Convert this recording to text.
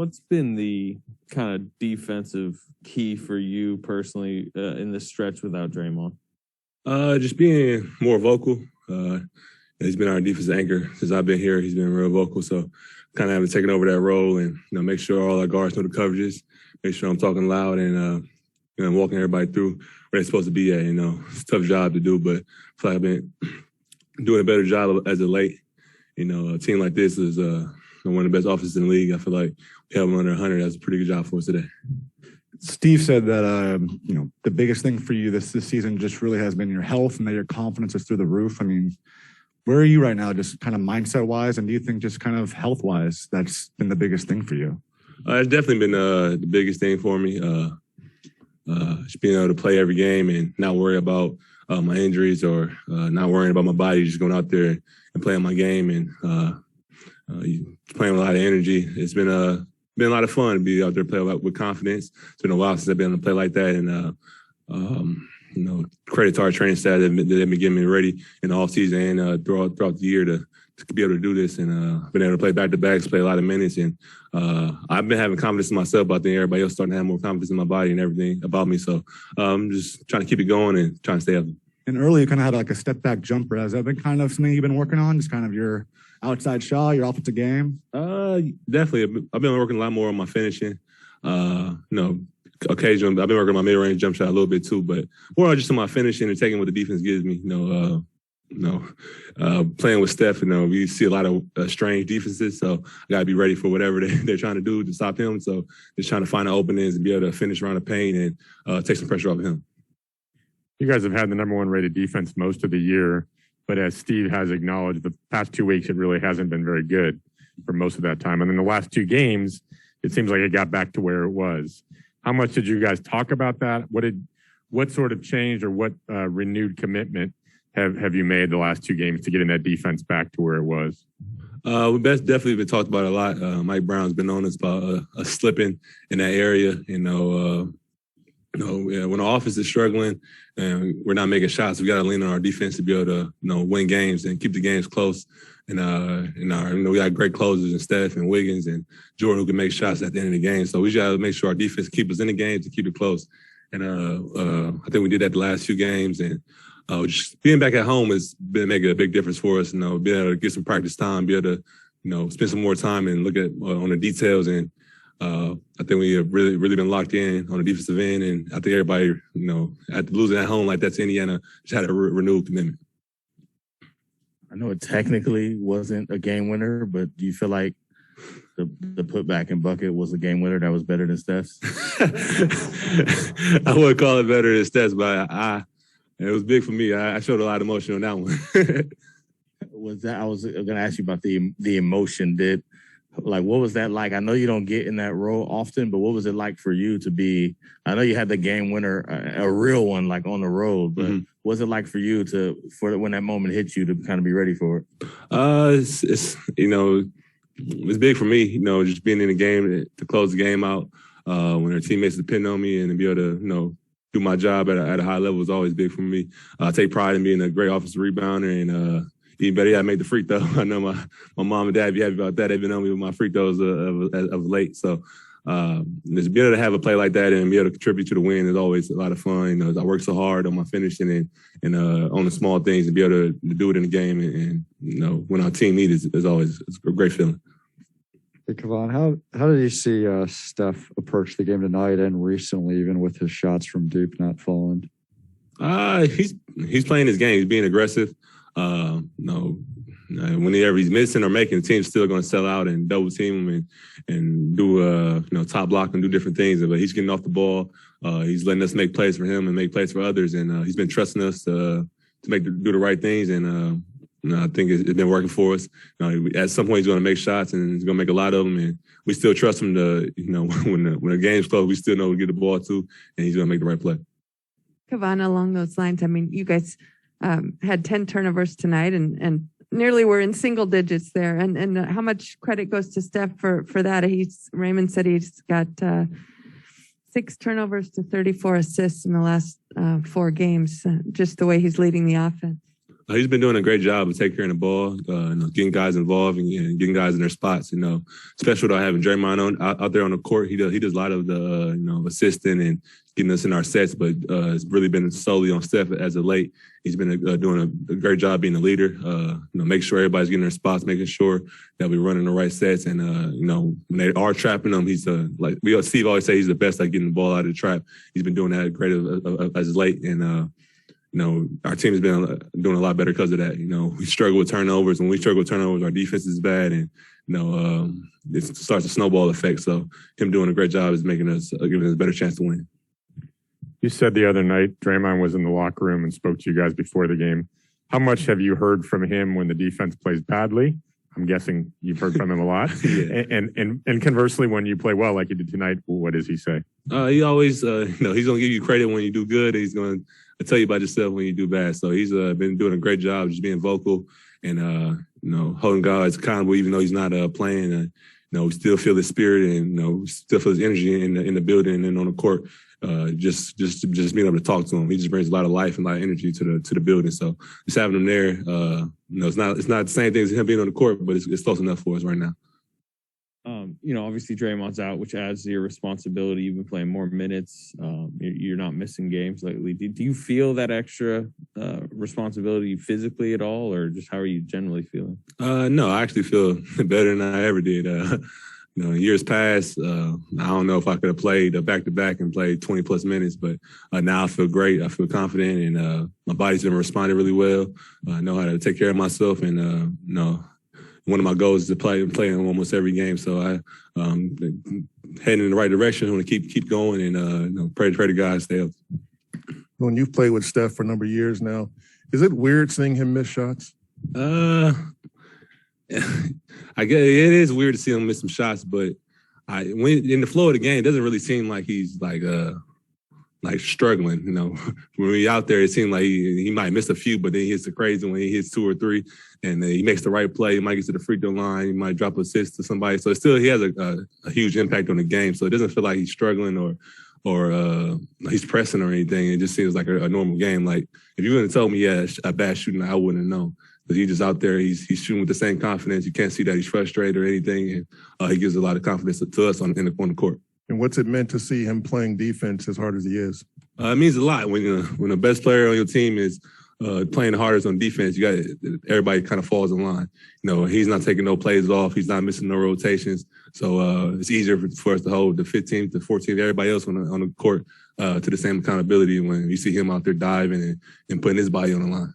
what's been the kind of defensive key for you personally in this stretch without Draymond? Just being more vocal. He's been our defensive anchor since I've been here. He's been real vocal, so kind of having taken over that role and make sure all our guards know the coverages, make sure I'm talking loud and walking everybody through where they're supposed to be at. It's a tough job to do, but I feel like I've been doing a better job as of late. A team like this is one of the best offenses in the league. I feel like we have them under 100. That's a pretty good job for us today. Steve said that the biggest thing for you this season just really has been your health and that your confidence is through the roof. I mean, where are you right now, just kind of mindset-wise, and do you think just kind of health-wise that's been the biggest thing for you? It's definitely been the biggest thing for me. Just being able to play every game and not worry about my injuries or not worrying about my body, just going out there and playing my game and playing with a lot of energy. It's been a lot of fun to be out there playing with confidence. It's been a while since I've been able to play like that, and credit to our training staff that they've been getting me ready in the offseason and throughout the year to be able to do this. And I've been able to play back-to-backs, play a lot of minutes. And I've been having confidence in myself. I think everybody else starting to have more confidence in my body and everything about me. So I'm just trying to keep it going and trying to stay healthy. And early, you kind of had like a step-back jumper. Has that been kind of something you've been working on, just kind of your outside shot, your offensive game? Definitely. I've been working a lot more on my finishing. Occasionally, I've been working on my mid-range jump shot a little bit too, but more just on my finishing and taking what the defense gives me. Playing with Steph, we see a lot of strange defenses, so I got to be ready for whatever they're trying to do to stop him. So just trying to find the openings and be able to finish around the paint and take some pressure off of him. You guys have had the number one rated defense most of the year, but as Steve has acknowledged, the past 2 weeks, it really hasn't been very good for most of that time. And in the last 2 games, it seems like it got back to where it was. How much did you guys talk about that? What sort of change or what renewed commitment have you made the last 2 games to getting that defense back to where it was? We've definitely been talked about a lot. Mike Brown's been on us about a slipping in that area. When the offense is struggling and we're not making shots, we got to lean on our defense to be able to, win games and keep the games close. And we got great closers and Steph and Wiggins and Jordan who can make shots at the end of the game. So we got to make sure our defense keep us in the game to keep it close. And I think we did that the last few games. And just being back at home has been making a big difference for us. Being able to get some practice time, be able to, spend some more time and look at on the details. And I think we have really been locked in on the defensive end. And I think everybody, after losing at home like that to Indiana, just had a renewed commitment. I know it technically wasn't a game winner, but do you feel like the putback and bucket was a game winner that was better than Steph's? I wouldn't call it better than Steph's, but it was big for me. I showed a lot of emotion on that one. I was going to ask you about the emotion. What was that like? I know you don't get in that role often, but what was it like for you to be? I know you had the game winner, a real one, like on the road, but what was it like for you for when that moment hit you to kind of be ready for it? It's big for me, just being in the game to close the game out when our teammates depend on me and to be able to, do my job at a high level is always big for me. I take pride in being a great offensive rebounder and even better, I made the free throw. I know my mom and dad be happy about that. They've been on me with my free throws of late. So just be able to have a play like that and be able to contribute to the win is always a lot of fun. I work so hard on my finishing and on the small things and be able to do it in the game. And when our team needs it's always a great feeling. Hey, Kevon, how did you see Steph approach the game tonight and recently, even with his shots from deep not falling? He's playing his game. He's being aggressive. Whenever he's missing or making, the team's still going to sell out and double team him and do top block and do different things. But he's getting off the ball. He's letting us make plays for him and make plays for others. And he's been trusting us to do the right things. And I think it's been working for us. At some point, he's going to make shots and he's going to make a lot of them. And we still trust him to, when the game's close, we still know we get the ball to, and he's going to make the right play. Kevon, along those lines, I mean, you guys had 10 turnovers tonight and nearly were in single digits there. And how much credit goes to Steph for that? Raymond said he's got 6 turnovers to 34 assists in the last 4 games, just the way he's leading the offense. He's been doing a great job of taking care of the ball, getting guys involved and getting guys in their spots. Especially without having Draymond out there on the court, he does a lot of the assisting and getting us in our sets. But it's really been solely on Steph as of late. He's been doing a great job being a leader. Make sure everybody's getting their spots, making sure that we're running the right sets. And when they are trapping him, he's Steve always say he's the best at getting the ball out of the trap. He's been doing that great as of late. And our team has been doing a lot better because of that. We struggle with turnovers. When we struggle with turnovers, our defense is bad, and it starts a snowball effect. So him doing a great job is giving us a better chance to win. You said the other night Draymond was in the locker room and spoke to you guys before the game. How much have you heard from him when the defense plays badly? I'm guessing you've heard from him a lot. Yeah. And conversely, when you play well like you did tonight, what does he say? He always, he's going to give you credit when you do good. He's going to tell you about yourself when you do bad. So he's been doing a great job just being vocal and, holding guys accountable, even though he's not playing. We still feel his spirit and, we still feel his energy in the building and on the court. Just being able to talk to him, he just brings a lot of life and a lot of energy to the building. So just having him there, it's not the same thing as him being on the court, but it's close enough for us right now. Obviously Draymond's out, which adds to your responsibility. You've been playing more minutes. You're not missing games lately. Do you feel that extra responsibility physically at all, or just how are you generally feeling? No, I actually feel better than I ever did. In years past, I don't know if I could have played back-to-back and played 20-plus minutes, but now I feel great. I feel confident, and my body's been responding really well. I know how to take care of myself, and one of my goals is to play in almost every game. So I heading in the right direction. I want to keep going and pray to God stay healthy. When you've played with Steph for a number of years now, is it weird seeing him miss shots? I guess it is weird to see him miss some shots, but when in the flow of the game, it doesn't really seem like he's like struggling. When we're out there, it seems like he might miss a few, but then he hits the crazy when he hits 2 or 3, and he makes the right play. He might get to the free throw line. He might drop an assist to somebody. So still, he has a huge impact on the game. So it doesn't feel like he's struggling or he's pressing or anything. It just seems like a normal game. Like if you wouldn't have told me, a bad shooting, I wouldn't have known. Because he's just out there, he's shooting with the same confidence. You can't see that he's frustrated or anything, and he gives a lot of confidence to us on the court. And what's it meant to see him playing defense as hard as he is? It means a lot when the best player on your team is playing the hardest on defense. Everybody kind of falls in line. He's not taking no plays off. He's not missing no rotations. So it's easier for us to hold the 15th, the 14th, everybody else on the court to the same accountability when you see him out there diving and putting his body on the line.